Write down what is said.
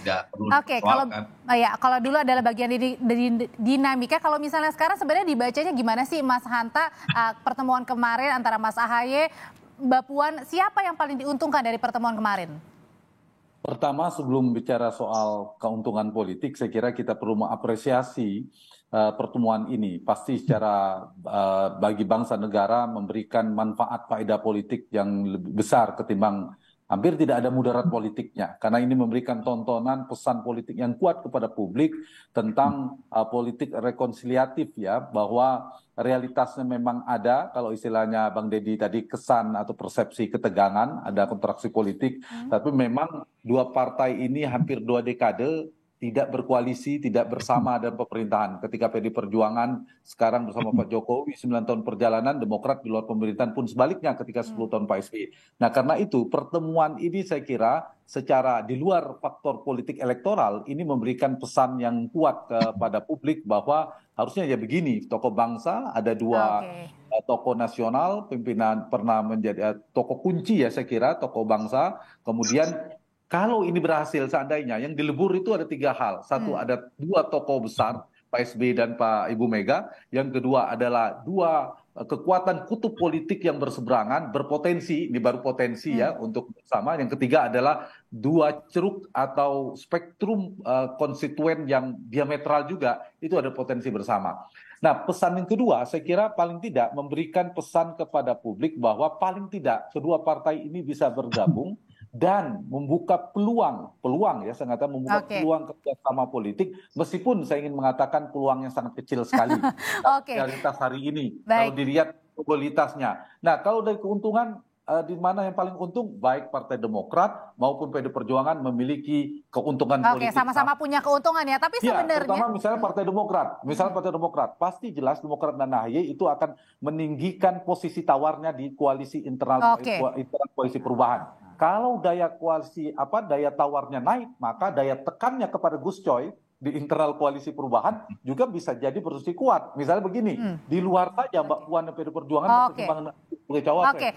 tidak perlu Oke, dipersoalkan. kalau dulu adalah bagian dari dinamika, kalau misalnya sekarang sebenarnya dibacanya gimana sih Mas Hanta, pertemuan kemarin antara Mas Ahaye, Mbak Puan, siapa yang paling diuntungkan dari pertemuan kemarin? Pertama, sebelum bicara soal keuntungan politik, saya kira kita perlu mengapresiasi pertemuan ini. Pasti secara bagi bangsa negara memberikan manfaat faedah politik yang lebih besar ketimbang hampir tidak ada mudarat politiknya. Karena ini memberikan tontonan pesan politik yang kuat kepada publik tentang politik rekonsiliatif ya, bahwa realitasnya memang ada, kalau istilahnya Bang Deddy tadi kesan atau persepsi ketegangan, ada kontraksi politik, tapi memang dua partai ini hampir 2 dekade tidak berkoalisi, tidak bersama dalam pemerintahan. Ketika PD Perjuangan sekarang bersama Pak Jokowi, 9 tahun perjalanan, Demokrat di luar pemerintahan pun sebaliknya ketika 10 tahun Pak SBY. Nah karena itu pertemuan ini saya kira secara di luar faktor politik elektoral ini memberikan pesan yang kuat kepada publik bahwa harusnya ya begini, tokoh bangsa ada dua tokoh nasional, pimpinan pernah menjadi tokoh kunci ya saya kira, tokoh bangsa, kemudian kalau ini berhasil seandainya, yang dilebur itu ada 3 hal. Satu, ada 2 tokoh besar, Pak SBY dan Pak Ibu Mega. Yang kedua adalah 2 kekuatan kutub politik yang berseberangan, berpotensi, ini baru potensi ya untuk bersama. Yang ketiga adalah 2 ceruk atau spektrum konstituen yang diametral juga, itu ada potensi bersama. Nah, pesan yang kedua, saya kira paling tidak memberikan pesan kepada publik bahwa paling tidak kedua partai ini bisa bergabung dan membuka peluang ya, saya mengatakan membuka peluang kerjasama politik, meskipun saya ingin mengatakan peluangnya sangat kecil sekali. Realitas hari ini, kalau dilihat probabilitasnya. Nah, kalau dari keuntungan, di mana yang paling untung, baik Partai Demokrat maupun PD Perjuangan memiliki keuntungan politik. Sama-sama punya keuntungan ya, tapi sebenarnya. Terutama misalnya Partai Demokrat, pasti jelas Demokrat dan AHY itu akan meninggikan posisi tawarnya di koalisi internal koalisi perubahan. Kalau daya tawarnya naik, maka daya tekannya kepada Gus Coy di internal koalisi perubahan juga bisa jadi posisi kuat. Misalnya begini, di luar saja Mbak Puan dan PD Perjuangan pertimbangan sebagai cawapres.